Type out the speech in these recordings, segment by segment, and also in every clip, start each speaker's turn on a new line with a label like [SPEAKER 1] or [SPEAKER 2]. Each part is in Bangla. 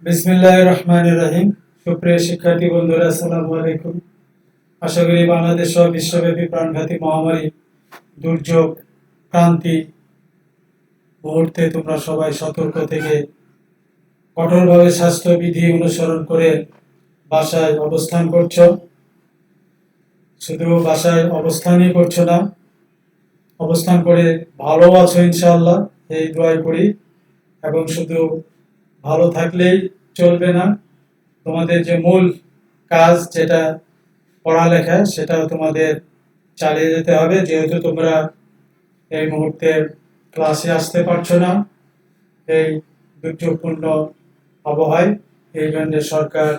[SPEAKER 1] বিসমিল্লাহির রহমানির রহিম। সুপ্রিয় শিক্ষার্থী বন্ধুরা, আসসালামু আলাইকুম। আশা করি বাংলাদেশ সহ বিশ্বব্যাপী প্রাণঘাতী মহামারী, দুর্যোগ, ক্রান্তি মুহূর্তে তোমরা সবাই সতর্ক থেকে কঠোরভাবে স্বাস্থ্যবিধি অনুসরণ করে বাসায় অবস্থান করছো। শুধু বাসায় অবস্থানই করছো না, অবস্থান করে ভালো আছো ইনশাআল্লাহ, এই দোয়াই করি। এবং শুধু ভালো থাকলেই চলবে না, তোমাদের যে মূল কাজ যেটা পড়ালেখা, সেটাও তোমাদের চালিয়ে যেতে হবে। যেহেতু তোমরা এই মুহূর্তে ক্লাসে আসতে পারছো না এই দুর্যোগপূর্ণ আবহাওয়ায়, এই জন্য সরকার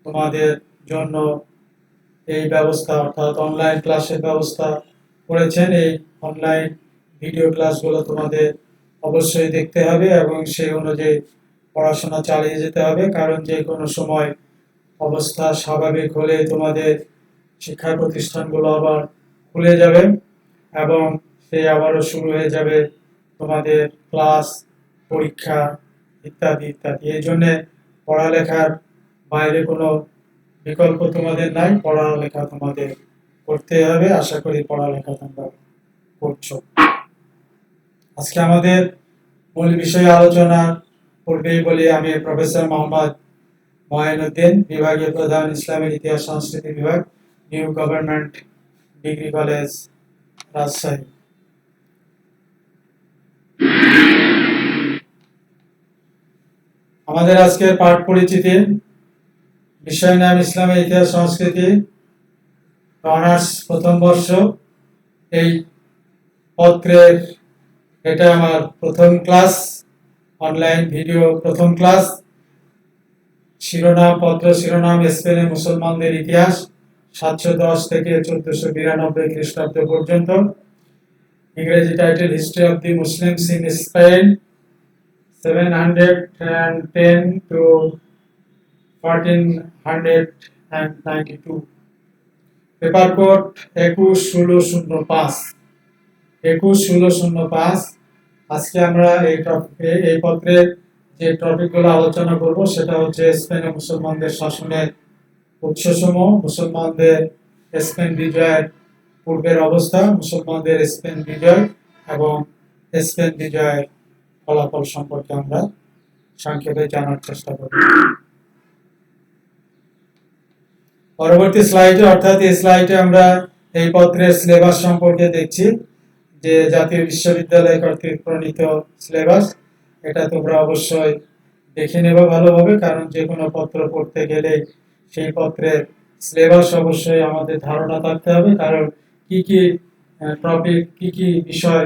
[SPEAKER 1] তোমাদের জন্য এই ব্যবস্থা অর্থাৎ অনলাইন ক্লাসের ব্যবস্থা করেছেন। এই অনলাইন ভিডিও ক্লাসগুলো তোমাদের অবশ্যই দেখতে হবে এবং সেই অনুযায়ী পড়াশোনা চালিয়ে যেতে হবে, কারণ যে কোনো সময় অবস্থা স্বাভাবিক হলে তোমাদের শিক্ষা প্রতিষ্ঠানগুলো আবার খুলে যাবে এবং সেই আবারও শুরু হয়ে যাবে তোমাদের ক্লাস, পরীক্ষা ইত্যাদি ইত্যাদি। এই জন্যে পড়ালেখার বাইরে কোনো বিকল্প তোমাদের নাই, পড়ালেখা তোমাদের করতে হবে। আশা করি পড়ালেখা তোমরা করছো। আজকে আমাদের মূল বিষয়ে আলোচনা পূর্বেই বলি, আমি প্রফেসর মোহাম্মদ মঈনুদ্দিন, বিভাগীয় প্রধান, ইসলামের ইতিহাস সংস্কৃতি বিভাগ, new government degree college, Rajshahi. আমাদের আজকের পাঠ পরিচিতি, বিষয় নাম ইসলামের ইতিহাস সংস্কৃতি, অনার্স প্রথম বর্ষ। এই পত্রের এটা আমার প্রথম ক্লাস, অনলাইন ভিডিও প্রথম ক্লাস। শিরোনাম স্পেনে মুসলমানদের ইতিহাস 710 থেকে 1492 খ্রিস্টাব্দ পর্যন্ত। ইংরেজি title history of the Muslims in Spain 710 to 1492। Paper code 21-1605। 21-1605। আজকে আমরা এই পত্রের যে টপিকগুলো আলোচনা করব সেটা হচ্ছে স্পেনে মুসলমানদের শাসনের উৎসসমূহ, মুসলমানদের স্পেন বিজয়ের পূর্বের অবস্থা, মুসলমানদের স্পেন বিজয় এবং স্পেন বিজয়ের ফলাফল সম্পর্কে আমরা সংক্ষেপে জানার চেষ্টা করব। পরবর্তী স্লাইডে অর্থাৎ এই স্লাইডে আমরা এই পত্রের সিলেবাস সম্পর্কে দেখছি, যে জাতীয় বিশ্ববিদ্যালয় কর্তৃক প্রণীত সিলেবাস। এটা তোমরা অবশ্যই দেখে নেবে ভালোভাবে, কারণ যে কোনো পত্র পড়তে গেলে সেই পত্রের সিলেবাস অবশ্যই আমাদের ধারণা থাকতে হবে, কারণ কি কি টপিক, কি কি বিষয়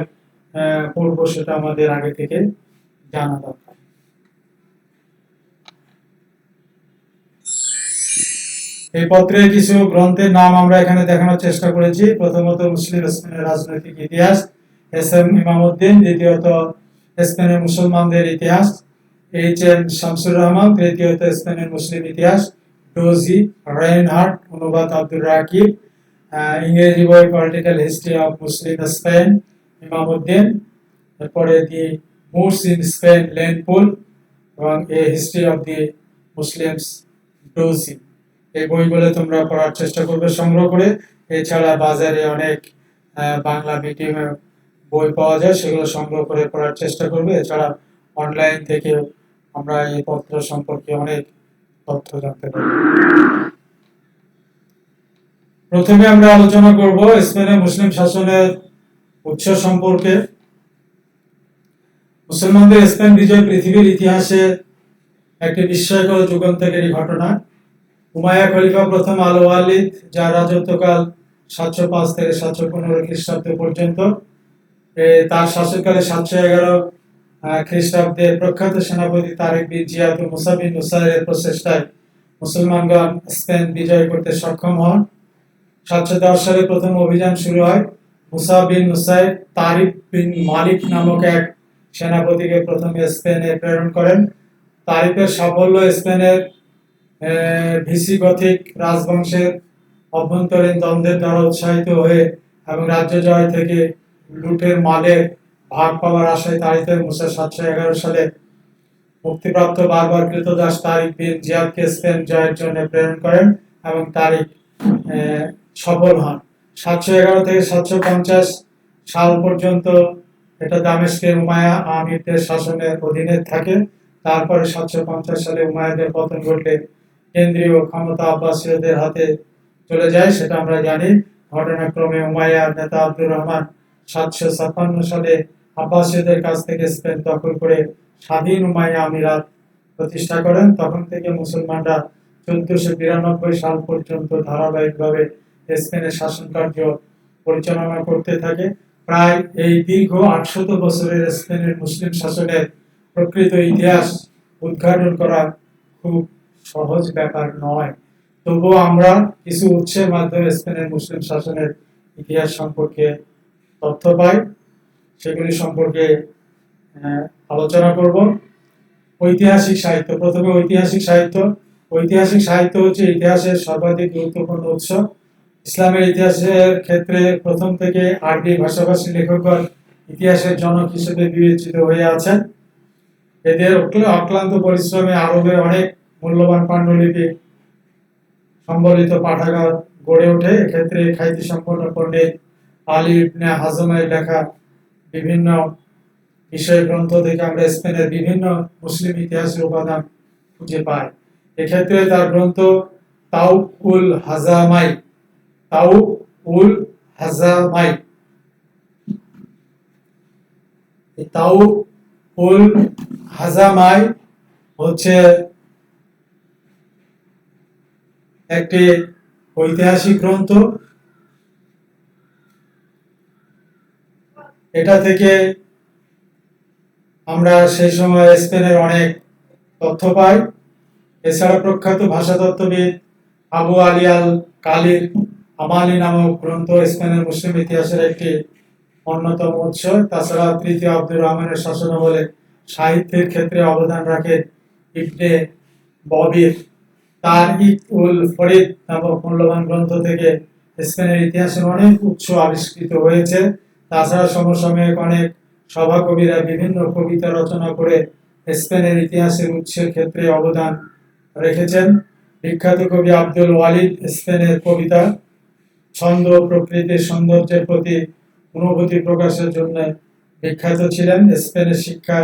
[SPEAKER 1] পড়বো সেটা আমাদের আগে থেকে জানা দরকার। এই পত্রে কিছু গ্রন্থের নাম আমরা এখানে দেখানোর চেষ্টা করেছি। প্রথমত মুসলিম স্পেনের রাজনৈতিক ইতিহাস, এস এম ইমামউদ্দিন। দ্বিতীয়ত স্পেনের মুসলমানদের ইতিহাস, এইচ এম শামসুর রহমান। তৃতীয়ত স্পেনের মুসলিম ইতিহাস, ডোজি রেইনহার্ট। অনুবাদ আব্দুর রাকিব। ইংরেজি বই political history of Muslim Spain, Imamuddin. এরপরে the Moors in Spain, Lane Poole. এবং a history of the Muslims, Dozy. এই বইগুলো তোমরা পড়ার চেষ্টা করবে সংগ্রহ করে। এছাড়া বাজারে অনেক বাংলা মিডিয়ামে বই পাওয়া যায়, সেগুলো সংগ্রহ করে পড়ার চেষ্টা করবে। এছাড়া অনলাইন থেকে আমরা এই পত্র সম্পর্কে অনেক তথ্য জানতে পারব। প্রথমে আমরা আলোচনা করব স্পেনের মুসলিম শাসনের উৎস সম্পর্কে। মুসলমানদের স্পেন বিজয় পৃথিবীর ইতিহাসে একটি বিস্ময়কর যুগান্তকারী ঘটনা। উমাইয়া খলিফা প্রথম আল ওয়ালিদ, যার রাজত্বকাল 705 থেকে 715 খ্রিস্টাব্দ পর্যন্ত, তার শাসনকালে 711 খ্রিস্টাব্দে প্রখ্যাত সেনাপতি তারিক বিন জিয়াদ ও মুসা বিন নুসাইরের প্রচেষ্টায় মুসলমানগণ স্পেন বিজয় করতে সক্ষম হন। 710 সালে প্রথম অভিযান শুরু হয়। মুসা বিন নুসাইর তারিক বিন মালিক নামক এক সেনাপতিকে প্রথমে স্পেনে প্রেরণ করেন। তারিকের সাফল্য স্পেনের ভিসিগথিক রাজবংশের অভ্যন্তরীণ দ্বন্দ্বের দ্বারা উৎসাহিত হয়ে এবং রাজ্য জয় থেকে লুটের মালের ভাগ পাওয়ার আশায় তাড়িত মুসা 711 সালে মুক্তিপ্রাপ্ত বারবার কৃতদাস তারিক বিন জিয়াদকে স্পেন জয়ের জন্য প্রেরণ করেন এবং তারিক সফল হন। 711 থেকে 750 সাল পর্যন্ত এটা দামেস্কে উমাইয়া আমিরদের শাসনের অধীনে থাকে। তারপরে 750 সালে উমাইয়াদের পতন ঘটলে কেন্দ্রীয় ক্ষমতা আব্বাসীয়দের হাতে চলে যায়, সেটা আমরা জানি। ঘটনাক্রমে উমাইয়ার নেতা আব্দুর রহমান 756 সালে আব্বাসীয়দের কাছ থেকে স্পেন দখল করে স্বাধীন উমাইয়া আমিরাত প্রতিষ্ঠা করেন। তখন থেকে মুসলমানরা 1492 সাল পর্যন্ত ধারাবাহিকভাবে স্পেনের শাসন কার্য পরিচালনা করতে থাকে। প্রায় এই দীর্ঘ 800 বছরের স্পেনের মুসলিম শাসনের প্রকৃত ইতিহাস উদ্ঘাটন করা খুব সহজ ব্যাপার নয়। তবুও আমরা কিছু উৎসের মাধ্যমে স্পেনের মুসলিম শাসনের ইতিহাস সম্পর্কে তথ্য পাই, সেগুলি সম্পর্কে আলোচনা করব। ঐতিহাসিক সাহিত্য। প্রথমে ঐতিহাসিক সাহিত্য। ঐতিহাসিক সাহিত্য হচ্ছে ইতিহাসের সর্বাধিক গুরুত্বপূর্ণ উৎস। ইসলামের ইতিহাসের ক্ষেত্রে প্রথম থেকে আরবি ভাষাভাষী লেখকগণ ইতিহাসের জনক হিসেবে বিবেচিত হয়ে আছেন। এদের অক্লান্ত পরিশ্রমে আরবে অনেক মূল্যবান পাণ্ডুলিপি সম্বলিত পাঠাগার গড়ে ওঠে। এক্ষেত্রে খ্যাতি সম্পন্ন পণ্ডিত আলী ইবনে হাজমের লেখা বিভিন্ন বিষয় গ্রন্থ থেকে আমরা স্পেনের বিভিন্ন মুসলিম ইতিহাসের উপাদান খুঁজে পাই। এক্ষেত্রে তার গ্রন্থ তাউকুল হাজামাই হচ্ছে একটি ঐতিহাসিক গ্রন্থ। এটা থেকে আমরা সেই সময় স্পেনের অনেক তথ্য পাই। এছাড়া প্রখ্যাত ভাষাতত্ত্ববিদ আবু আলী আল কালির আমালি নামক গ্রন্থ স্পেনের মুসলিম ইতিহাসের একটি অন্যতম উৎস। তাছাড়া তৃতীয় আব্দুর রহমানের শাসনামলে সাহিত্যের ক্ষেত্রে অবদান রাখে ইবনে ববির তার উল ফরিদ নামক মূল্যবান গ্রন্থ থেকে স্পেনের ইতিহাসের অনেক উৎস আবিষ্কৃত হয়েছে। তাছাড়া সমসাময়িক অনেক সভাকবিরা বিভিন্ন কবিতা রচনা করে স্পেনের ইতিহাসের উৎসের ক্ষেত্রে অবদান রেখেছেন। বিখ্যাত কবি আব্দুল ওয়ালিদ স্পেনের কবিতা, ছন্দ, প্রকৃতির সৌন্দর্যের প্রতি অনুভূতি প্রকাশের জন্য বিখ্যাত ছিলেন। স্পেনের শিক্ষা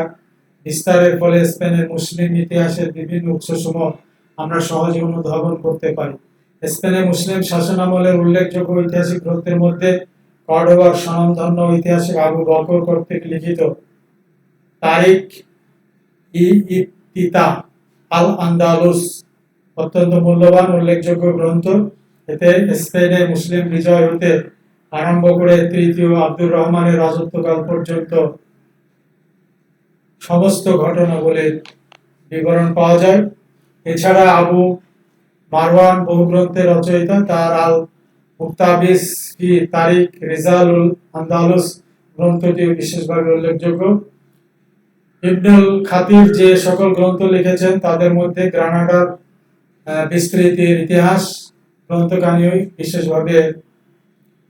[SPEAKER 1] বিস্তারের ফলে স্পেনের মুসলিম ইতিহাসের বিভিন্ন উৎসসমূহ আমরা সহজে অনুধাবন করতে পারি। স্পেনের মুসলিম শাসনামলের উল্লেখযোগ্য ঐতিহাসিক গ্রন্থের মধ্যে কর্ডোবার স্বনামধন্য ঐতিহাসিক আবু বকর কর্তৃক লিখিত তারিখ ই ইবতিতা আল আন্দালুস অত্যন্ত মূল্যবান উল্লেখযোগ্য গ্রন্থ। এতে স্পেনের মুসলিম বিজয় হতে আরম্ভ করে তৃতীয় আব্দুর রহমানের রাজত্বকাল পর্যন্ত সমস্ত ঘটনাবলীর বিবরণ পাওয়া যায়। এছাড়া আবু মারওয়ান বহু গ্রন্থের রচয়িতা। তার আল মুক্তাবিস কি তারিখ রিজালুল আন্দালুস গ্রন্থটি বিশেষভাবে উল্লেখযোগ্য। ইবনুল খাতির যে সকল গ্রন্থ লিখেছেন তাদের মধ্যে গ্রানাডার বিস্তৃতির ইতিহাস গ্রন্থখানি বিশেষভাবে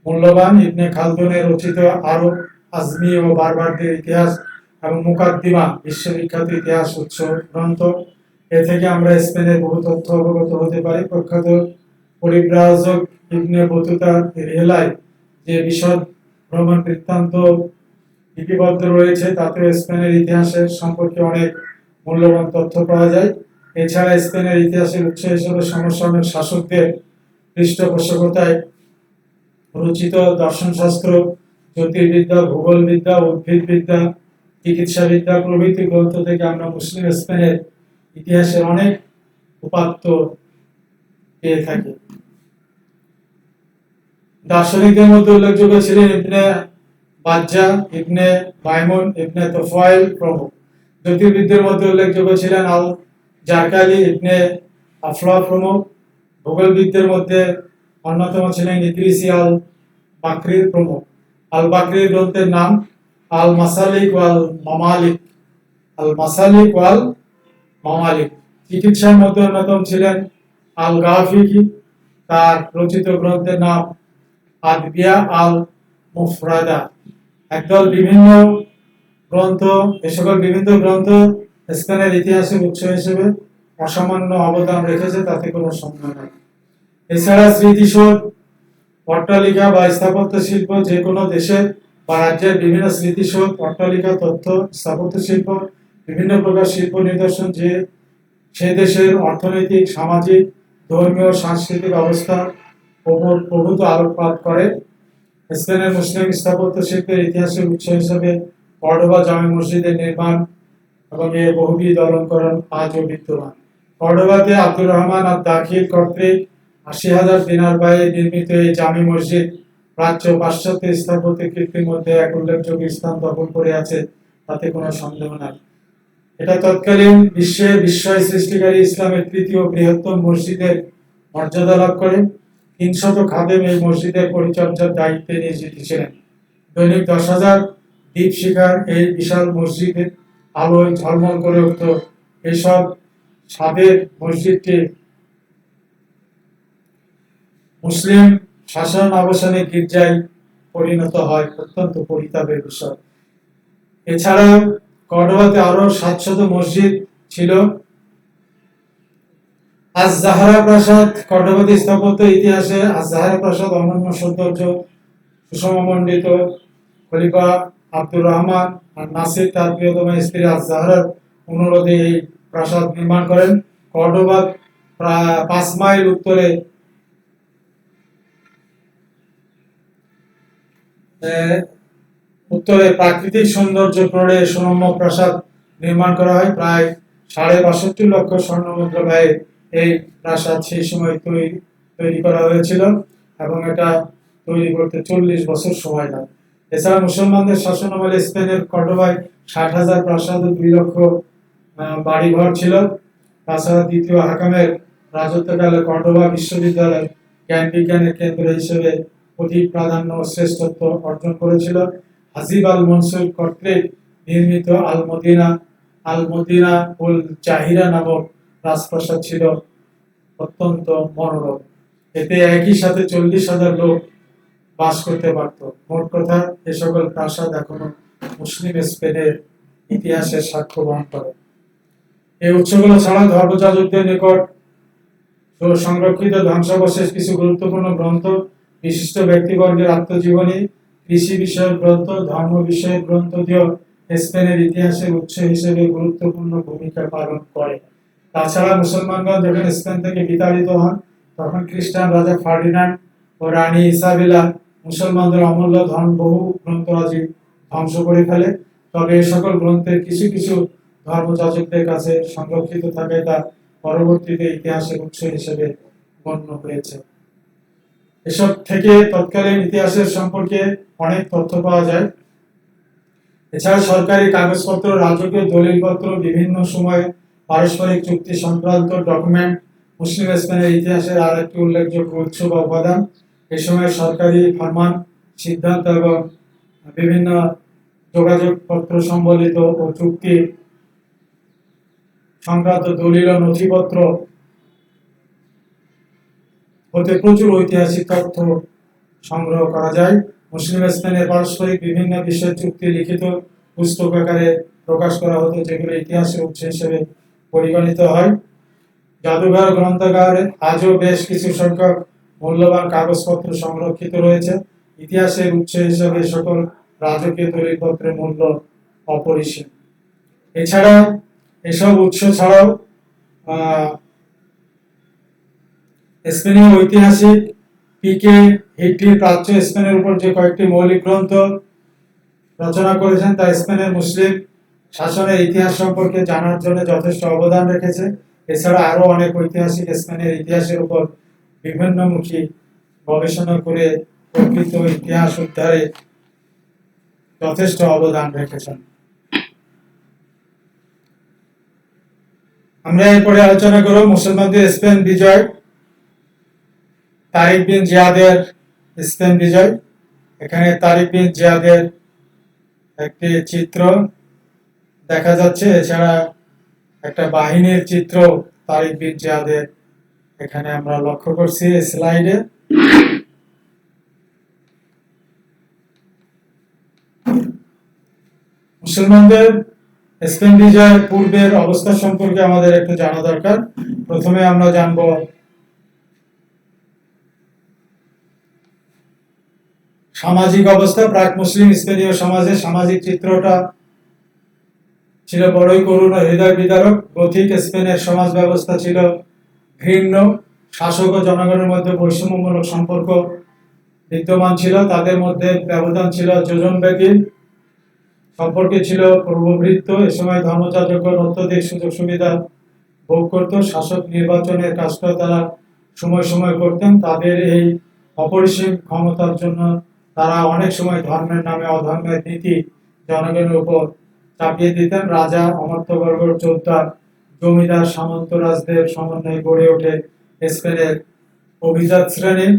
[SPEAKER 1] মূল্যবান। ইবনে খালদুনের রচিত আরব, আজমি ও বারবারদের ইতিহাস এবং মুকাদ্দিমা বিশ্ববিখ্যাত ইতিহাস উৎস গ্রন্থ। এ থেকে আমরা স্পেনের বহু তথ্য অবগত হতে পারি। প্রখ্যাত পরিব্রাজক ইবনে বতুতা রিহেলায় যে বিশদ ভ্রমণ বৃত্তান্ত লিপিবদ্ধ রয়েছে তাতে স্পেনের ইতিহাসের সম্পর্কে অনেক মূল্যবান তথ্য পাওয়া যায়। এছাড়া স্পেনের ইতিহাসের উৎস হিসেবে সমসাময়িক শাসকদের পৃষ্ঠপোষকতায় রচিত দর্শনশাস্ত্র, জ্যোতির্বিদ্যা, ভূগোলবিদ্যা, উদ্ভিদবিদ্যা, চিকিৎসাবিদ্যা প্রভৃতি গ্রন্থ থেকে আমরা মুসলিম স্পেনের ইতিহাসের অনেক উপাত্ত পেয়ে থাকি। দার্শনিকদের মধ্যে উল্লেখযোগ্য ছিলেন ইবনে বাজ্জা, ইবনে মাইমুন, ইবনে তোফায়েল প্রমুখ। জ্যোতির্বিদদের মধ্যে উল্লেখযোগ্য ছিলেন আল জারকালি, ইবনে আফলা প্রমুখ। ভূগোলবিদদের মধ্যে অন্যতম ছিলেন ইদ্রিসি আল বাকরির প্রমুখ। আল বাকরির গ্রন্থের নাম আল মাসালিক ওয়াল মামালিক। চিকিৎসার মধ্যে অন্যতম ছিলেন আল গাফিকি। তার রচিত গ্রন্থের নাম আদবিয়া আল মুফরাদা। একদল বিভিন্ন গ্রন্থ, এ সকল বিভিন্ন গ্রন্থ স্পেনের ইতিহাসের উৎস হিসেবে অসামান্য অবদান রেখেছে, তাতে কোনো সন্দেহ নেই। এছাড়া স্মৃতিসৌধ, অট্টালিকা বা স্থাপত্য শিল্প যে কোনো দেশের বা রাজ্যের বিভিন্ন স্মৃতিসৌধ, অট্টালিকা, তথ্য স্থাপত্য শিল্প, বিভিন্ন প্রকার শিল্প নিদর্শন যে সে দেশের অর্থনৈতিক, সামাজিক, ধর্মীয়, সাংস্কৃতিক অবস্থার উপর প্রভূত আলোকপাত করে। স্পেনের মুসলিম স্থাপত্য শিল্পের ইতিহাসের উৎস হিসেবে কর্ডোবা জামে মসজিদের নির্মাণ এবং এর বহুবিধ অলঙ্করণ আজও বিদ্যমান। কর্ডোবাতে আব্দুর রহমান আর দাখিল কর্তৃক ৮০,০০০ দিনার ব্যয়ে নির্মিত এই জামি মসজিদ প্রাচ্য পাশ্চাত্য স্থাপত্য কীর্তির মধ্যে এক উল্লেখযোগ্য স্থান দখল করে আছে, তাতে কোনো সন্দেহ নাই। এটা তৎকালীন বিশ্বের বিস্ময় সৃষ্টিকারী ইসলামের তৃতীয় বৃহত্তম মসজিদের মর্যাদা লাভ করে। ৩০০ খাদেম এই মসজিদের পরিচর্যার দায়িত্বে নিয়োজিত ছিলেন। দৈনিক ১০,০০০ দীপশিখার এই বিশাল মসজিদে আলোয় ঝলমল করে উঠত। এসব ছাদের মসজিদটি মুসলিম শাসন অবসানে গির্জায় পরিণত হয়, অত্যন্ত পরিতাপের বিষয়। এছাড়াও কর্ডোবাতে আরো ৭০০ মসজিদ ছিল। আজ-জাহরা প্রাসাদ, কর্ডোবাতে স্থাপত্য ইতিহাসে আজ-জাহরা প্রাসাদ অনন্য সৌন্দর্য, সুষমমণ্ডিত। খলিফা আব্দুর রহমান আর নাসির তার প্রিয়তমা স্ত্রী আজ-জাহরার অনুরোধে এই প্রাসাদ নির্মাণ করেন। কর্ডোবার প্রায় ৫ মাইল উত্তরে প্রাকৃতিক সৌন্দর্য প্রড়ে সুরম্য প্রাসাদ নির্মাণ করা হয়। প্রায় ৬২.৫ লক্ষ স্বর্ণমুদ্রা ব্যয়ে এই প্রাসাদ সেই সময় তৈরি করা হয়েছিল এবং এটা তৈরি করতে ৪০ বছর সময় লাগে। এছাড়া মুসলমানদের শাসনামলে স্পেনের কর্ডোবায় ৬০,০০০ প্রাসাদ ও ২ লক্ষ বাড়িঘর ছিল। তাছাড়া দ্বিতীয় হাকামের রাজত্বকালে কর্ডোবা বিশ্ববিদ্যালয় জ্ঞান বিজ্ঞানের কেন্দ্র হিসেবে অধিক প্রাধান্য ও শ্রেষ্ঠত্ব অর্জন করেছিল। হাজিব আল মনসুর কর্তৃক নির্মিত আল মদিনা উল জাহিরা নামক রাজপ্রাসাদ ছিল অত্যন্ত মনোরম। এতে একই সাথে ৪০,০০০ লোক বাস করতে পারত। মোট কথা, এ সকল প্রাসাদ এখনো মুসলিম স্পেনের ইতিহাসের সাক্ষ্য বহন করে। এই উৎসগুলো ছাড়া ধর্মযাজকদের নিকট সংরক্ষিত ধ্বংসাবশেষ, কিছু গুরুত্বপূর্ণ গ্রন্থ, বিশিষ্ট ব্যক্তিবর্গের আত্মজীবনী, কৃষি বিষয়ক গ্রন্থ, ধর্ম বিষয়ক গ্রন্থ দিয়েও স্পেনের ইতিহাসের উৎস হিসেবে গুরুত্বপূর্ণ ভূমিকা পালন করে। তাছাড়া মুসলমানগণ যখন স্পেন থেকে বিতাড়িত হন, তখন খ্রিস্টান রাজা ফার্ডিনান্ড ও রানী ইসাবেলা মুসলমানদের অমূল্য বহু গ্রন্থরাজি ধ্বংস করে ফেলে। তবে এই সকল গ্রন্থের কিছু কিছু ধর্মযাজকদের কাছে সংরক্ষিত থাকায় তা পরবর্তীতে ইতিহাসের উৎস হিসেবে গণ্য হয়েছে। এসব থেকে তৎকালীন ইতিহাসের সম্পর্কে অনেক তথ্য পাওয়া যায়। এছাড়া সরকারি কাগজপত্র, রাজকীয় দলিলপত্র, বিভিন্ন সময়ে পারস্পরিক চুক্তি সংক্রান্ত ডকুমেন্ট মুসলিম স্পেনের ইতিহাসের আর একটি উল্লেখযোগ্য উৎস বা উপাদান। এ সময় সরকারি ফরমান, সিদ্ধান্ত এবং বিভিন্ন যোগাযোগপত্র সম্বলিত ও চুক্তি সংক্রান্ত দলিল ও নথিপত্র হতে প্রচুর ঐতিহাসিক তথ্য সংগ্রহ করা যায়। মুসলিম স্পেনের পারস্পরিক বিভিন্ন বিষয়ের চুক্তি লিখিত পুস্তক আকারে প্রকাশ করা হতো, যেগুলো ইতিহাসের উৎস হিসেবে পরিগণিত হয়। জাদুঘর, গ্রন্থাগারে আজও বেশ কিছু সংখ্যক মূল্যবান কাগজপত্র সংরক্ষিত রয়েছে। ইতিহাসের উৎস হিসেবে সকল রাজকীয় দলিলপত্রের মূল্য অপরিসীম। এছাড়া এসব উৎস ছাড়াও স্পেনীয় ঐতিহাসিক পিকে হিটলি প্রাচ্য স্পেনের উপর যে কয়েকটি মৌলিক গ্রন্থ রচনা করেছেন, তা স্পেনের মুসলিম শাসনের ইতিহাস সম্পর্কে জানার জন্য যথেষ্ট অবদান রেখেছে। এছাড়া আরো অনেক ঐতিহাসিক স্পেনের ইতিহাসের উপর বিভিন্নমুখী গবেষণা করে প্রকৃত ইতিহাস উদ্ধারে যথেষ্ট অবদান রেখেছেন। আমরা এরপরে আলোচনা করব মুসলমানদের স্পেন বিজয়, তারিক বিন জিয়াদের স্পেন বিজয়। এখানে তারিক বিন জিয়াদের একটি চিত্র দেখা যাচ্ছে, এছাড়া একটা বাহিনীর চিত্র তারিক বিন জিয়াদের এখানে আমরা লক্ষ্য করছি স্লাইডে। মুসলমানদের স্পেন বিজয়ের পূর্বের অবস্থা সম্পর্কে আমাদের একটু জানা দরকার। প্রথমে আমরা জানব সামাজিক অবস্থা। প্রাক মুসলিম স্পেনীয় সমাজের সামাজিক চিত্রটা ছিল বড়ই করুণ ও হৃদয় বিদারক। গথিক স্পেনের সমাজ ব্যবস্থা ছিল ঘৃণ্য। শাসক ও জনগণের মধ্যে বৈষম্যমূলক সম্পর্ক বিদ্যমান ছিল। তাদের মধ্যে ব্যবধান ছিল যোজনব্যাপী। সম্পর্কে ছিল প্রবৃত্ত। এ সময় ধর্মযাজকগণ অত্যধিক সুযোগ সুবিধা ভোগ করত। শাসক নির্বাচনের কাজটা তারা সময় সময় করতেন। তাদের এই অপরিসীম ক্ষমতার জন্য তারা অনেক সময় ধর্মের নামে অধর্মের নীতি জনগণের উপর চাপিয়ে দিতেন। রাজা, অমাত্যবর্গ, যোদ্ধা, জমিদার, সামন্তরাজদের সমন্বয়ে গড়ে ওঠে স্পেনের অভিজাত শ্রেণী।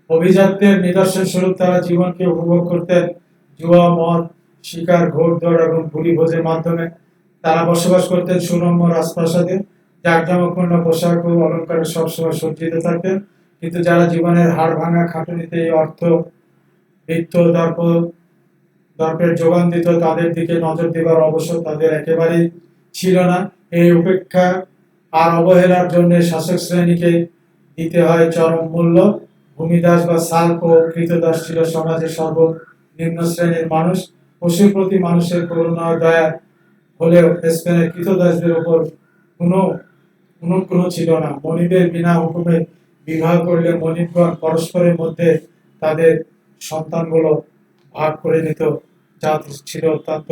[SPEAKER 1] অভিজাতদের নিদর্শন স্বরূপ তারা জীবনকে উপভোগ করতেন জুয়া, মদ, শিকার, ঘোড়দৌড় এবং ভুরি ভোজের মাধ্যমে। তারা বসবাস করতেন সুরম্য রাজপ্রাসাদে, জাঁকজমকপূর্ণ পোশাক ও অলঙ্কারে সবসময় সজ্জিত থাকতেন। কিন্তু যারা জীবনের হাড় ভাঙা খাটুনিতে এই অর্থ, বৃত্ত, দর্পের যোগান দিত, তাদের দিকে নজর দেবার অবসর তাদের একেবারেই ছিল না। এই উপেক্ষা আর অবহেলার জন্য শাসক শ্রেণীকে দিতে হয় চরম মূল্য। ভূমিদাস বা সাল্প ও কৃতদাস ছিল সমাজের সর্বনিম্ন শ্রেণীর মানুষ। পশুর প্রতি মানুষের করুণা ও দয়া হলেও স্পেনের কৃতদাসদের উপর কোনো অনুগ্রহ ছিল না। মনিবের বিনা হুকুমে বিবাহ করলে মনিবগণ পরস্পরের মধ্যে তাদের সন্তানগুলো ভাগ করে নিত, যা ছিল অত্যন্ত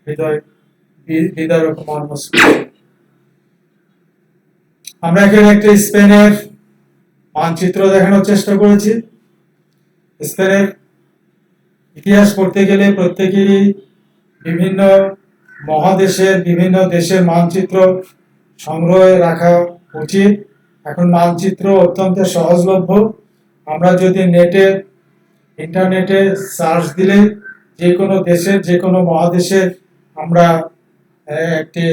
[SPEAKER 1] হৃদয় বিদারক মর্মস্পর্শী। আমরা এখানে একটা স্পেনের মানচিত্র দেখানোর চেষ্টা করেছি। স্পেনের ইতিহাস পড়তে গেলে প্রত্যেকেরই বিভিন্ন মহাদেশের, বিভিন্ন দেশের মানচিত্র সংগ্রহে রাখা উচিত। এখন মানচিত্র অত্যন্ত সহজলভ্য। আমরা যদি ইন্টারনেটে সার্চ দিলে যে কোনো দেশের, যে কোনো মহাদেশের আমরা একটি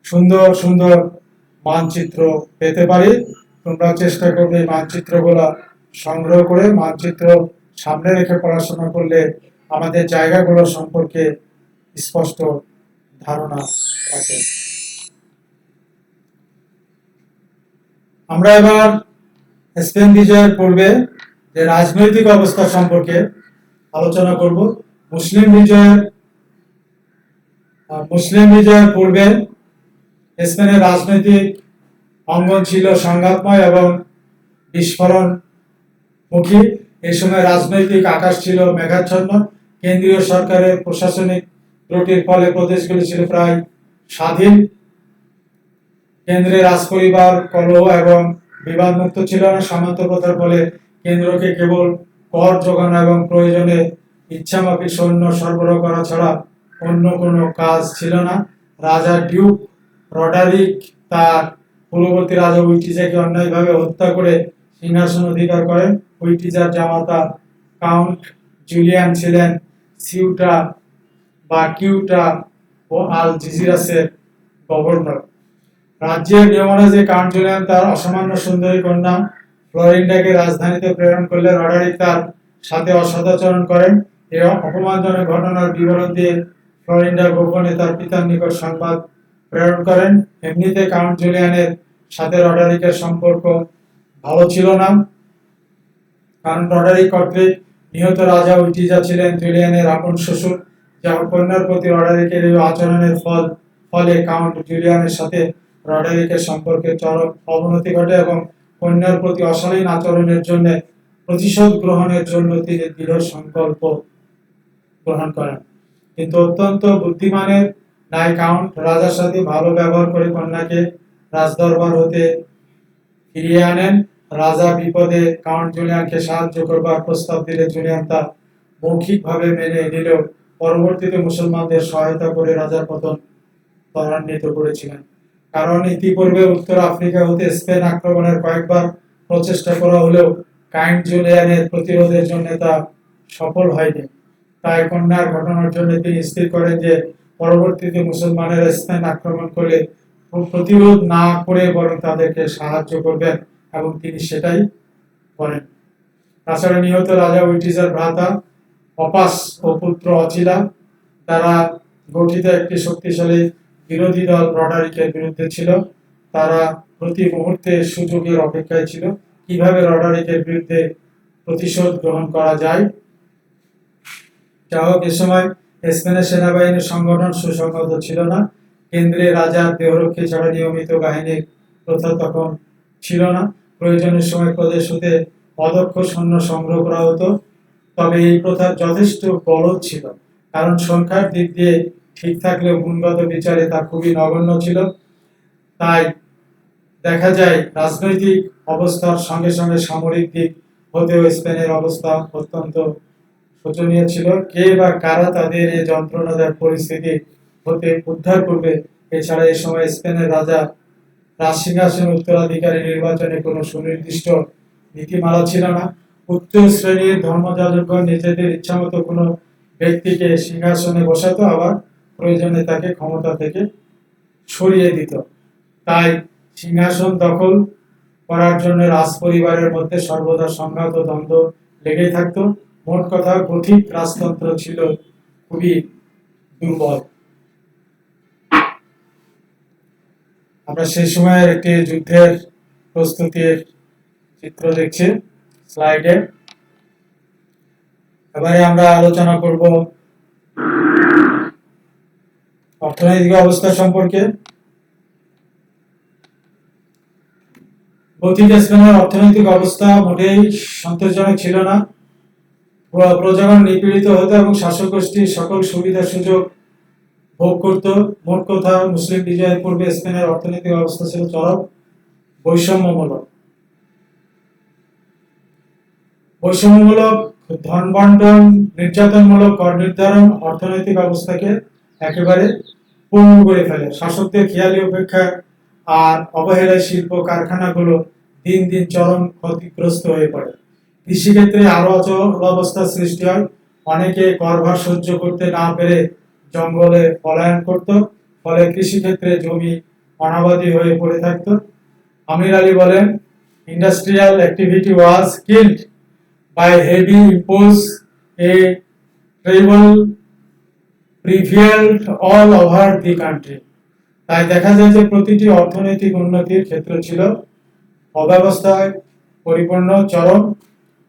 [SPEAKER 1] সুন্দর সুন্দর মানচিত্র পেতে পারি। তোমরা চেষ্টা করবে মানচিত্রগুলো সংগ্রহ করে। মানচিত্র সামনে রেখে পড়াশোনা করলে আমাদের জায়গাগুলো সম্পর্কে স্পষ্ট ধারণা থাকে। আমরা এবার স্পেন বিজয়ের পূর্বে যে রাজনৈতিক অবস্থা সম্পর্কে আলোচনা করব। মুসলিম বিজয়ের পূর্বে স্পেনের রাজনৈতিক অঙ্গন ছিল সংঘাতময় এবং বিস্ফোরণমুখী। এই সময় রাজনৈতিক আকাশ ছিল মেঘাচ্ছন্ন। কেন্দ্রীয় সরকারের প্রশাসনিক ত্রুটির ফলে প্রদেশগুলি ছিল প্রায় স্বাধীন। কেন্দ্রে রাজপরিবার কলহ এবং বিবাদ মুক্ত ছিল না। সামন্ত প্রথার ফলে কেন্দ্রকে কেবল কর যোগানো এবং প্রয়োজনে ইচ্ছামাফিক সৈন্য সরবরাহ করা ছাড়া অন্য কোনো কাজ ছিল না। রাজা ডিউক রডারিক তার পূর্ববর্তী রাজা উইটিজাকে অন্যায়ভাবে হত্যা করে সিংহাসন অধিকার করেন। উইটিজার জামাতা কাউন্ট জুলিয়ান ছিলেন কিউটা ও আলজিজিরাসের গভর্নর। রাজ্যের নিয়মানুযায়ী কাউন্ট জুলিয়ান তার অসামান্য সুন্দরী কন্যা ফ্লোরিন্ডাকে রাজধানীতে প্রেরণ করলে রডারিক তার সাথে অসদাচরণ করেন। এই অপমানজনক ঘটনার বিবরণ দিয়ে ফ্লোরিন্ডা গোপনে তার পিতার নিকট সংবাদ প্রেরণ করেন। এমনিতে কাউন্ট জুলিয়ানের সাথে রডারিকের সম্পর্ক ভালো ছিল না, কারণ রডারিক কর্তৃক নিহত রাজা উইটিজা ছিলেন জুলিয়ানের আপন শ্বশুর। যা কন্যার প্রতি রডারিকের এই আচরণের ফলে কাউন্ট জুলিয়ানের সাথে রডারিকের সম্পর্কের চরম অবনতি ঘটে এবং কন্যার প্রতি অশালীন আচরণের জন্য প্রতিশোধ গ্রহণের জন্য তিনি দৃঢ় সংকল্প গ্রহণ করেন। কিন্তু অত্যন্ত বুদ্ধিমানের ন্যায় কাউন্ট রাজার সাথে ভালো ব্যবহার করে কন্যাকে রাজদরবার হতে ফিরিয়ে আনেন। রাজা বিপদে কাউন্ট জুলিয়ানকে সাহায্য করবার প্রস্তাব দিলে জুলিয়ান তা মৌখিকভাবে মেনে নিলেও পরবর্তীতে মুসলমানদের সহায়তা করে রাজার পতন ত্বরান্বিত করেছিলেন। কারণ ইতিপূর্বে উত্তর আফ্রিকা হতে স্পেন আক্রমণের কয়েকবার প্রচেষ্টা করা হলেও কাউন্ট জুলিয়ানের প্রতিরোধের জন্য তা সফল হয়নি। তাই কন্যার ঘটনার জন্য তিনি স্থির করেন যে পরবর্তীতে মুসলমানেরা স্পেন আক্রমণ করলে প্রতিরোধ না করে বরং তাদেরকে সাহায্য করবেন, এবং তিনি সেটাই করেন। তাছাড়া নিহত রাজা উইটিজার ভ্রাতা অপাস ও পুত্র অচিলা তারা গঠিত একটি শক্তিশালী বিরোধী দল রডারিকের বিরুদ্ধে ছিল। তারা প্রতি মুহূর্তে সুযোগের অপেক্ষায় ছিল কিভাবে রডারিকের বিরুদ্ধে প্রতিশোধ গ্রহণ করা যায়। যাই হোক, এ সময় স্পেনের সেনাবাহিনীর সংগঠন সুসংহত ছিল না। কেন্দ্রে রাজার দেহরক্ষী ছাড়া নিয়মিত বাহিনীর প্রথা তখন ছিল না। প্রয়োজনের সময় প্রদেশ হতে অদক্ষ সৈন্য সংগ্রহ করা হতো। তবে এই প্রথার যথেষ্ট গলদ ছিল, কারণ সংখ্যার দিক দিয়ে ঠিক থাকলেও গুণগত বিচারে তা খুবই নগণ্য ছিল। তাই দেখা যায় রাজনৈতিক অবস্থার সঙ্গে সঙ্গে সামরিক দিক হতেও স্পেনের অবস্থা অত্যন্ত শোচনীয় ছিল। কে বা কারা তাদের এই যন্ত্রণাদায়ক পরিস্থিতি হতে উদ্ধার করবে? এছাড়া এই সময় স্পেনের রাজা রাজসিংহাসন উত্তরাধিকারী নির্বাচনে কোনো সুনির্দিষ্ট নীতিমালা ছিল না। উচ্চ শ্রেণীর ধর্মযাজকগণ নিজেদের ইচ্ছামতো কোনো ব্যক্তিকে সিংহাসনে বসাতো, আবার প্রয়োজনে তাকে ক্ষমতা থেকে সরিয়ে দিত। তাই সিংহাসন দখল করার জন্য রাজ পরিবারের মধ্যে সর্বদা সংঘাত ও দ্বন্দ্ব লেগেই থাকতো। মোট কথা, গথিক রাজতন্ত্র ছিল খুবই দুর্বল। আমরা সেই সময়ের একটি যুদ্ধের প্রস্তুতির চিত্র দেখছি স্লাইডে। এবারে আমরা আলোচনা করব অর্থনৈতিক অবস্থা সম্পর্কে। গথিক স্পেনের অর্থনৈতিক অবস্থা মোটেই সন্তোষজনক ছিল না। প্রজাগণ নিপীড়িত হতো এবং শাসক গোষ্ঠীর সকল সুবিধা সুযোগ ভোগ করত। মোট কথা, মুসলিম বিজয়ের পূর্বে স্পেনের অর্থনৈতিক অবস্থা ছিল চরম বৈষম্যমূলক। ধন বন্টন, নির্যাতনমূলক কর নির্ধারণ অর্থনৈতিক অবস্থাকে একেবারে পঙ্গু করে ফেলে। শাসকদের খেয়ালি উপেক্ষা আর অবহেলায় শিল্প কারখানাগুলো দিন দিন চরম ক্ষতিগ্রস্ত হয়ে পড়ে। কৃষিক্ষেত্রে আরো অচল অবস্থার সৃষ্টি হয়। অনেকে করভার সহ্য করতে না পেরে জঙ্গলে পলায়ন করত, ফলে কৃষিক্ষেত্রে জমি অনাবাদি হয়ে পড়ে থাকত। আমির আলী বলেন, industrial activity was killed by heavy imposts. A trouble prevailed all over the country. তাই দেখা যায় যে প্রতিটি অর্থনৈতিক উন্নতির ক্ষেত্র ছিল অব্যবস্থায় পরিপূর্ণ, চরম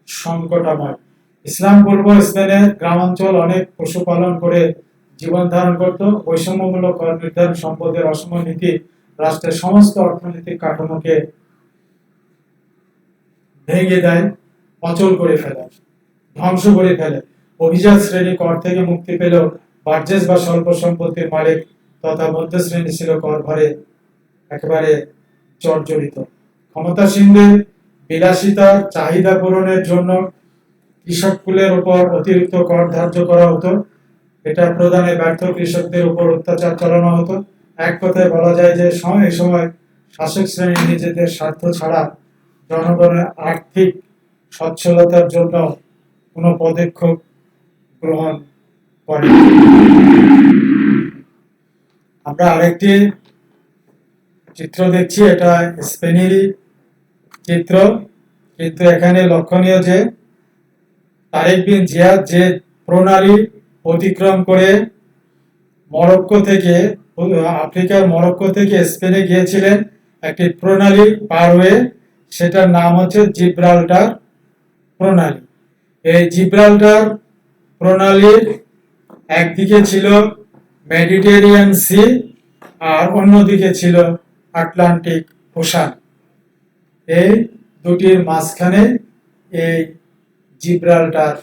[SPEAKER 1] সংকটাময়। ইসলাম পূর্ব স্পেনের গ্রামাঞ্চল অনেক পশুপালন করে জীবন ধারণ করত। বৈষম্যমূলক কর নির্ধারণ, সম্পদের অসম নীতি রাষ্ট্রের সমস্ত অর্থনৈতিক কাঠামোকে ভেঙে দেয়, অচল করে ফেলে, ধ্বংস করে ফেলে। অভিজাত শ্রেণী কর থেকে মুক্তি পেলেও বার্জেস বা স্বল্প সম্পত্তির মালিক তথা মধ্য শ্রেণী ছিল কর ভারে একেবারে জর্জরিত। ক্ষমতাসীনদের বিলাসিতার চাহিদা পূরণের জন্য কৃষককুলের উপর অতিরিক্ত কর ধার্য করা হতো। এটা প্রদানে ব্যর্থ কৃষকদের উপর অত্যাচার চালানো হতো। এক কথায় বলা যায় যে এই সময় শাসক শ্রেণী নিজেদের স্বার্থ ছাড়া জনগণের আর্থিক সচ্ছলতার জন্য কোনো পদক্ষেপ গ্রহণ করে। আমরা আরেকটি চিত্র দেখছি, এটা স্পেনেরই চিত্র, কিন্তু এখানে লক্ষণীয় যে তারেক বিন জিয়াদ যে প্রণালী অতিক্রম করে মরক্কো থেকে, আফ্রিকার মরক্কো থেকে স্পেনে গিয়েছিলেন একটি প্রণালী পার হয়ে, সেটার নাম হচ্ছে জিব্রাল্টার প্রণালী। এই জিব্রাল্টার প্রণালীর একদিকে ছিল মেডিটেরিয়ান সি আর অন্যদিকে ছিল আটলান্টিক ওশান। এই দুটির মাঝখানে এই জিব্রাল্টার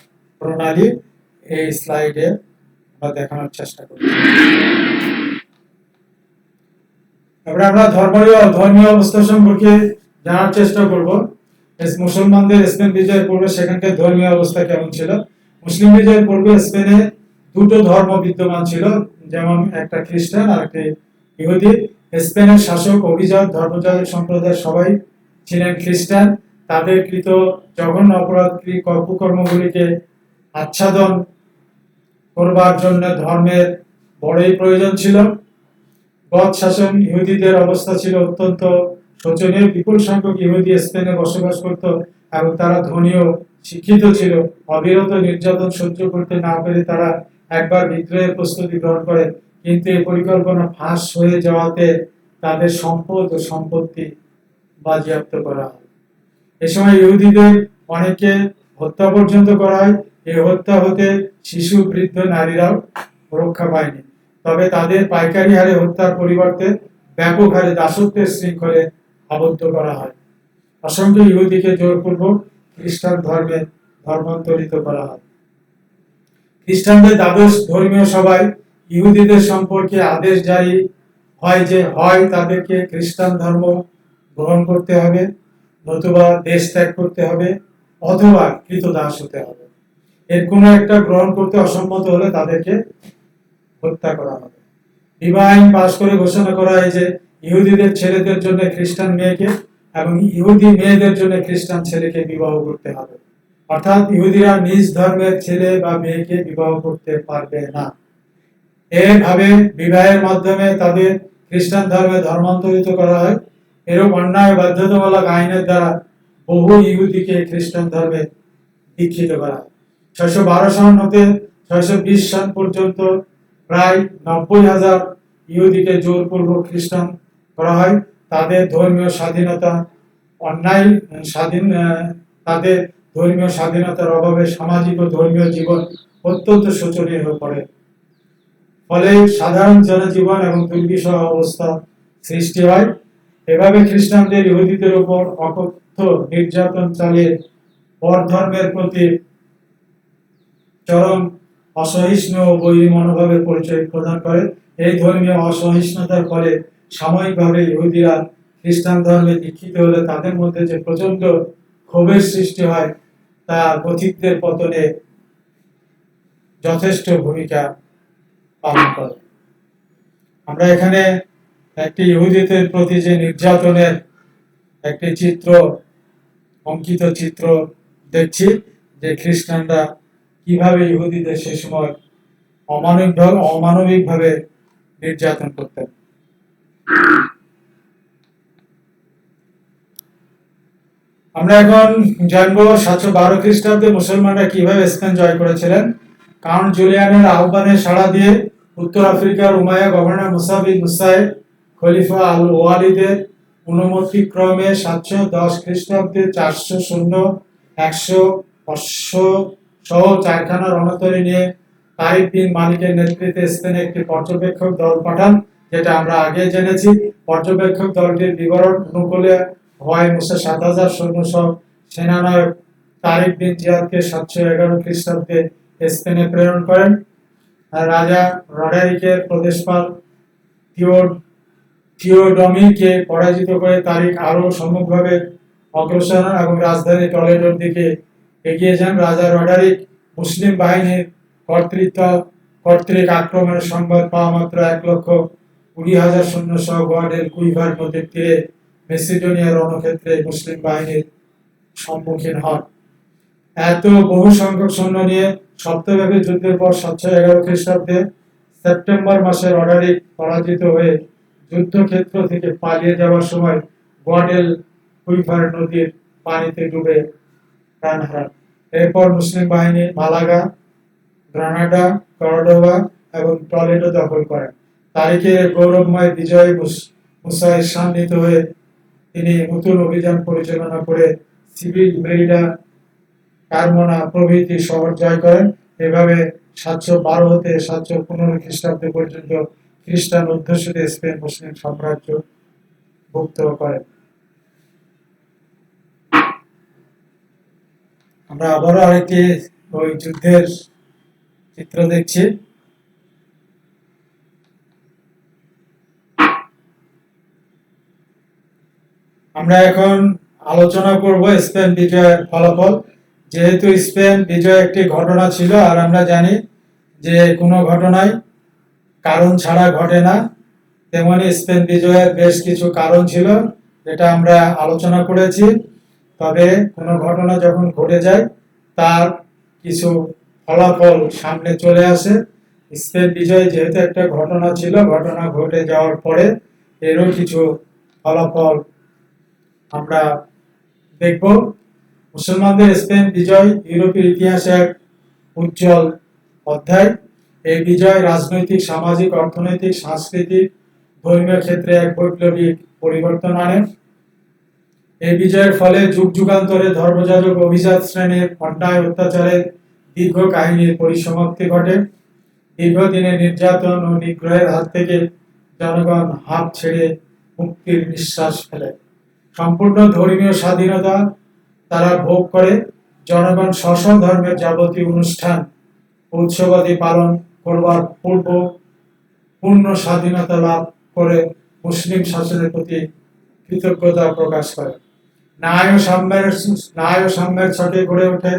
[SPEAKER 1] প্রণালী। এই স্লাইডে আমরা দেখানোর চেষ্টা করি। এবার আমরা ধর্মীয় অবস্থা সম্পর্কে জানার চেষ্টা করব। মুসলমানদের স্পেন বিজয়ের পূর্বে সেখানকার ধর্মীয় অবস্থা কেমন ছিল। মুসলিম বিজয়ের পূর্বে স্পেনে দুটো ধর্ম বিদ্যমান ছিল, যেমন একটা খ্রিস্টান আর একটি ইহুদি। স্পেনের শাসক অভিজাত ধর্মযাজক সম্প্রদায়ের সবাই ছিলেন খ্রিস্টান। তাদের কৃত জঘন্য অপরাধ কুকর্মগুলিকে আচ্ছাদন করবার জন্য ধর্মের বড়ই প্রয়োজন ছিল। গদ শাসন ইহুদিদের অবস্থা ছিল অত্যন্ত শোচনীয়। বিপুল সংখ্যক ইহুদি স্পেনে বসবাস করত এবং তারা ধনী ও শিক্ষিত ছিল। অবিরত নির্যাতন সহ্য করতে না পেরে তারা একবার বিদ্রোহের প্রস্তুতি গ্রহণ করে, কিন্তু এই পরিকল্পনা ফাঁস হয়ে যাওয়াতে তাদের সম্পদ ও সম্পত্তি বাজেয়াপ্ত করা হয়। এ সময় ইহুদিদের অনেকে হত্যা পর্যন্ত করা হয়। এই হত্যা হতে শিশু, বৃদ্ধ, নারীরাও রক্ষা পায়নি। তবে তাদের পাইকারি হারে হত্যার পরিবর্তে ব্যাপক হারে দাসত্বের শৃঙ্খলে আবদ্ধ করা হয়। অসংখ্য ইহুদিকে জোরপূর্বক খ্রিস্টান ধর্মে ধর্মান্তরিত করা হয়। খ্রিস্টানদের দ্বাদশ ধর্মীয় সভায় ইহুদিদের সম্পর্কে আদেশ জারি হয় যে হয় তাদেরকে খ্রিস্টান ধর্ম গ্রহণ করতে হবে, নতুবা দেশ ত্যাগ করতে হবে, অথবা কৃতদাস হতে হবে। এর কোনো একটা গ্রহণ করতে অসম্মত হলে তাদেরকে হত্যা করা হবে। বিবাহ আইন পাশ করে ঘোষণা করা হয় যে ইহুদিদের ছেলেদের জন্য খ্রিস্টান মেয়েকে এবং ইহুদি মেয়েদের জন্য খ্রিস্টান ছেলেকে বিবাহ করতে হবে। অর্থাৎ ইহুদিরা নিজ ধর্মের ছেলে বা মেয়েকে বিবাহ করতে পারবে না। এভাবে বিবাহের মাধ্যমে তাদের খ্রিস্টান ধর্মে ধর্মান্তরিত করা হয়। এরূপ অন্যায় বাধ্যতামূলক আইনের দ্বারা বহু ইহুদিকে খ্রিস্টান ধর্মে দীক্ষিত করা হয়। 612 সন হতে 620 সন পর্যন্ত প্রায় 90,000 ইহুদিকে জোরপূর্বক খ্রিস্টান করা হয়। তাদের ধর্মীয় স্বাধীনতা অন্যায় স্বাধীন তাদের ধর্মীয় স্বাধীনতার অভাবে সামাজিক ও ধর্মীয় জীবন অত্যন্ত শোচনীয় হয়ে পড়ে। ফলে সাধারণ জনজীবন এবং দুর্বিষহ অবস্থা সৃষ্টি হয়। এভাবে খ্রিস্টানদের ইহুদিদের উপর অকথ্য নির্যাতন চালিয়ে পর ধর্মের প্রতি চরম অসহিষ্ণু ও বৈরী মনোভাবের পরিচয় প্রদান করে। এই ধর্মীয় অসহিষ্ণুতার ফলে সাময়িকভাবে ইহুদিরা খ্রিস্টান ধর্মে দীক্ষিত হলে তাদের মধ্যে যে প্রচন্ড ক্ষোভের সৃষ্টি হয় তা পথিকদের পতনে যথেষ্ট ভূমিকা পালন করে। আমরা এখানে একটি ইহুদিদের প্রতি যে নির্যাতনের একটি চিত্র, অঙ্কিত চিত্র দেখছি, যে খ্রিস্টানরা কিভাবে ইহুদিদের সে সময় অমানবিকভাবে নির্যাতন করতেন। আমরা এখন জানবো 712 খ্রিস্টাব্দে মুসলমানরা কিভাবে স্পেন জয় করেছিলেন। কাউন্ট জুলিয়ানের আহ্বানে সাড়া দিয়ে উত্তর আফ্রিকার উমাইয়া গভর্নর মুসা বিন মুসাইব খলিফা আল ওয়ালিদের অনুমতি ক্রমে 710 খ্রিস্টাব্দে 400 সৈন্য, 100 অশ্ব সহ 4খানা রণতরী নিয়ে তারিক বিন মালিকের নেতৃত্বে স্পেনে একটি পর্যবেক্ষক দল পাঠান, যেটা আমরা আগে জেনেছি। পর্যবেক্ষক দলটির বিবরণ অনুকূলে হয় মুসা 7,000 সৈন্য সহ সেনানায়ক তারিক বিন জিয়াদকে 711 খ্রিস্টাব্দে স্পেনে প্রেরণ করেন। রাজা রডারিকের প্রদেশপাল থিওডমিরকে পরাজিত করে তারিক আরো সম্মুখভাবে অগ্রসর হন এবং রাজধানী টলেডোর দিকে এগিয়ে যান। রাজা রডারিক মুসলিম বাহিনীর কর্তৃক আক্রমণের সংবাদ পাওয়া মাত্র 1,20,000 সৈন্য সহ গোয়াডেল কুইভার নদীর তীরে মেসিডোনিয়া রণক্ষেত্রে মুসলিম বাহিনীর সম্মুখীন হন। এত বহু সংখ্যক সৈন্য নিয়ে সপ্তাহব্যাপী যুদ্ধের পর 711 খ্রিস্টাব্দে সেপ্টেম্বর মাসে রডারিক পরাজিত হয়ে যুদ্ধক্ষেত্র থেকে পালিয়ে যাওয়ার সময় গোয়াডেল কুইভার নদীর পানিতে ডুবে প্রাণ হারান। এরপর মুসলিম বাহিনী মালাগা, গ্রানাডা, কর্ডোবা এবং টলেডো দখল করেন। তারিখের গৌরবময় বিজয় মুসা ঈর্ষান্বিত হয়ে তিনি নতুন অভিযান পরিচালনা করে সিভিল, মেরিডা, কারমোনা প্রভৃতি শহর জয় করেন। এভাবে 712 হতে 715 খ্রিস্টাব্দ পর্যন্ত খ্রিস্টান অধ্যুষিত স্পেন মুসলিম সাম্রাজ্য ভুক্ত করেন। আমরা আবারও আরেকটি ওই যুদ্ধের চিত্র দেখছি। আমরা এখন আলোচনা করব স্পেন বিজয়ের ফলাফল। যেহেতু স্পেন বিজয় একটি ঘটনা ছিল, আর আমরা জানি যে কোনো ঘটনাই কারণ ছাড়া ঘটে না, তেমনি স্পেন বিজয়ের বেশ কিছু কারণ ছিল, যেটা আমরা আলোচনা করেছি। তবে কোনো ঘটনা যখন ঘটে যায় তার কিছু ফলাফল সামনে চলে আসে। স্পেন বিজয় যেহেতু একটা ঘটনা ছিল, ঘটনা ঘটে যাওয়ার পরে এরও কিছু ফলাফল আমরা দেখব। মুসলমানদের স্পেন বিজয় ইউরোপের ইতিহাসে এক উজ্জ্বল অধ্যায়। এই বিজয় রাজনৈতিক, সামাজিক, অর্থনৈতিক, সাংস্কৃতিক, ধর্মীয় ক্ষেত্রে এক বৈপ্লবিক পরিবর্তন আনে। এই বিজয়ের ফলে যুগ যুগান্তরে ধর্মযাজক অভিজাত শ্রেণীর অন্যায় অত্যাচারের দীর্ঘ কাহিনীর পরিসমাপ্তি ঘটে। দীর্ঘদিনের নির্যাতন ও নিগ্রহের হাত থেকে জনগণ হাত ছেড়ে মুক্তির নিঃশ্বাস ফেলে। সম্পূর্ণ ধর্মীয় স্বাধীনতা তারা ভোগ করে। জনগণ স্ব ধর্মের যাবতীয় অনুষ্ঠান উৎসবাদি পালন করবার পূর্ব পূর্ণ স্বাধীনতা লাভ করে মুসলিম শাসনের প্রতি কৃতজ্ঞতা প্রকাশ করে। ন্যায় ও সাম্যের ছকে গড়ে ওঠে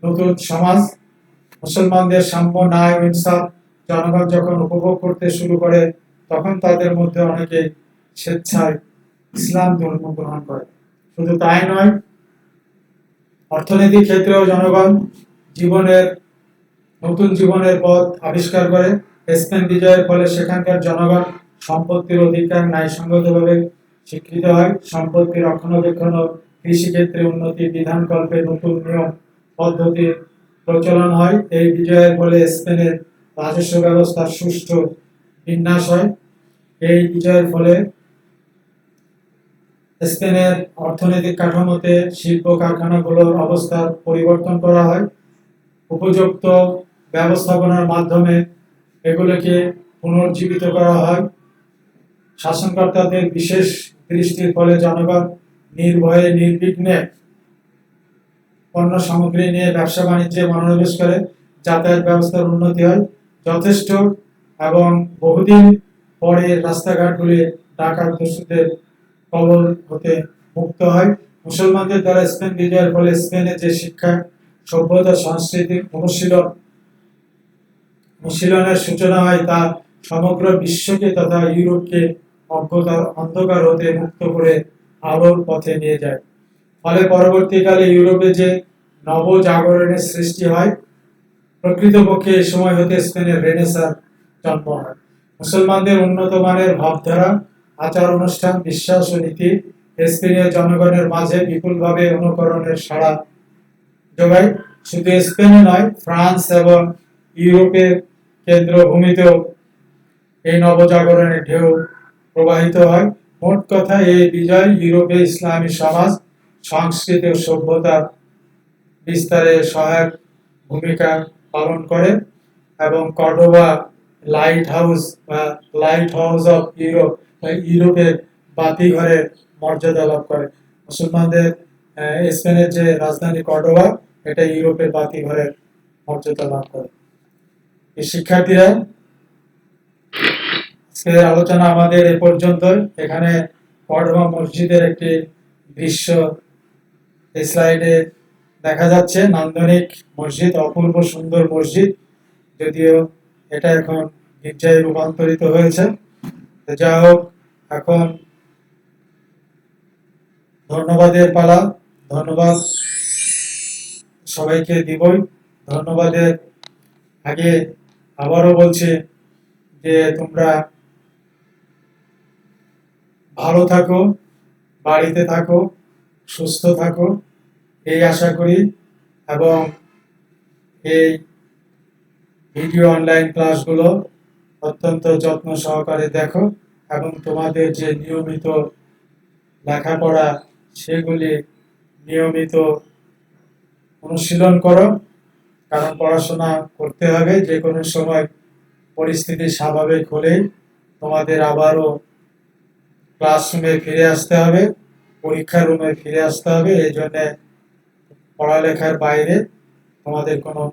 [SPEAKER 1] নতুন সমাজ। মুসলমানদের সাম্য, ন্যায় ও ইনসাফ জনগণ যখন উপভোগ করতে শুরু করে, তখন তাদের মধ্যে অনেকে স্বেচ্ছায় ইসলাম ধর্ম গ্রহণ করে। শুধু তাই নয়, অর্থনৈতিক ক্ষেত্রেও জনগণ নতুন জীবনের পথ আবিষ্কার করে। স্পেন বিজয়ের ফলে সেখানকার জনগণ সম্পত্তির অধিকার ন্যায়সঙ্গতভাবে স্বীকৃত হয়। সম্পত্তি রক্ষণাবেক্ষণ ও কৃষিক্ষেত্রে উন্নতি, বিধানকল্পে নতুন নিয়ম পদ্ধতির প্রচলন হয়। এই বিজয়ের ফলে স্পেনের রাজস্ব ব্যবস্থার সুষ্ঠু বিন্যাস হয়। এই বিজয়ের ফলে স্পেনের অর্থনৈতিক কাঠামোতে শিল্প কারখানাগুলোর অবস্থার পরিবর্তন করা হয়। উপযুক্ত ব্যবস্থাপনার মাধ্যমে এগুলোকে পুনর্জীবিত করা হয়। শাসনকর্তাদের বিশেষ দৃষ্টির ফলে জনগণ নির্ভয়ে নির্বিঘ্নে পণ্য সামগ্রী নিয়ে ব্যবসা বাণিজ্যে মনোনিবেশ করে। যাতায়াত ব্যবস্থার উন্নতি হয় যথেষ্ট এবং বহুদিন পরে রাস্তাঘাটগুলি ডাকাত দস্যুদের কবল হতে মুক্ত হয়। মুসলমানদের দ্বারা স্পেন বিজয়ের ফলে স্পেনে যে শিক্ষা, সভ্যতা, সংস্কৃতি অনুশীলনের সূচনা হয়, তা সমগ্র বিশ্বকে তথা ইউরোপকে অন্ধকার হতে মুক্ত করে আলোর পথে নিয়ে যায়। ফলে পরবর্তীকালে ইউরোপে যে নবজাগরণের সৃষ্টি হয়, প্রকৃতপক্ষে এই সময় হতে স্পেনের রেনেসাঁর জন্ম হয়। মুসলমানদের উন্নত মানের ভাবধারা, আচার অনুষ্ঠান, বিশ্বাস ও নীতি স্পেনীয় জনগণের মাঝে বিপুলভাবে অনুকরণের সাড়া যোগায়। শুধু স্পেনে নয়, ফ্রান্স এবং ইউরোপের কেন্দ্রভূমিতেও এই নবজাগরণের ঢেউ প্রবাহিত হয়। মোট কথা, এই বিজয় ইউরোপে ইসলামী সমাজ, সংস্কৃতি ও সভ্যতা বিস্তারে সহায়ক ভূমিকা পালন করে এবং Cordoba light house of Europe ইউরোপের বাতিঘরের মর্যাদা লাভ করে। মুসলমানদের স্পেনের যে রাজধানী কর্ডোবা, এটা ইউরোপের বাতিঘরের মর্যাদা লাভ করে। এই শিক্ষার্থীরা, আজকের আলোচনা আমাদের এ পর্যন্ত। এখানে কর্ডোবা মসজিদের একটি দৃশ্য এই স্লাইডে দেখা যাচ্ছে। নান্দনিক মসজিদ, অপূর্ব সুন্দর মসজিদ, যদিও এটা এখন গির্জায় রূপান্তরিত হয়েছে। যা হোক, এখন ধন্যবাদের পালা। ধন্যবাদ সবাইকে দিবই। ধন্যবাদের আগে আবারও বলছি যে তোমরা ভালো থাকো, বাড়িতে থাকো, সুস্থ থাকো, এই আশা করি। এবং এই ভিডিও অনলাইন ক্লাসগুলো অত্যন্ত যত্ন সহকারে দেখো এবং তোমাদের যে নিয়মিত লেখাপড়া, সেগুলি নিয়মিত অনুশীলন করো। কারণ পড়াশোনা করতে হবে। যে কোনো সময় পরিস্থিতি স্বাভাবিক হলেই তোমাদের আবারও ক্লাসরুমে ফিরে আসতে হবে, পরীক্ষার রুমে ফিরে আসতে হবে। এই জন্য পড়ালেখার বাইরে তোমাদের কোনো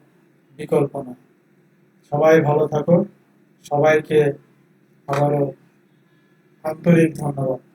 [SPEAKER 1] বিকল্প নয়। সবাই ভালো থাকো। সবাইকে আবারও আন্তরিক ধন্যবাদ।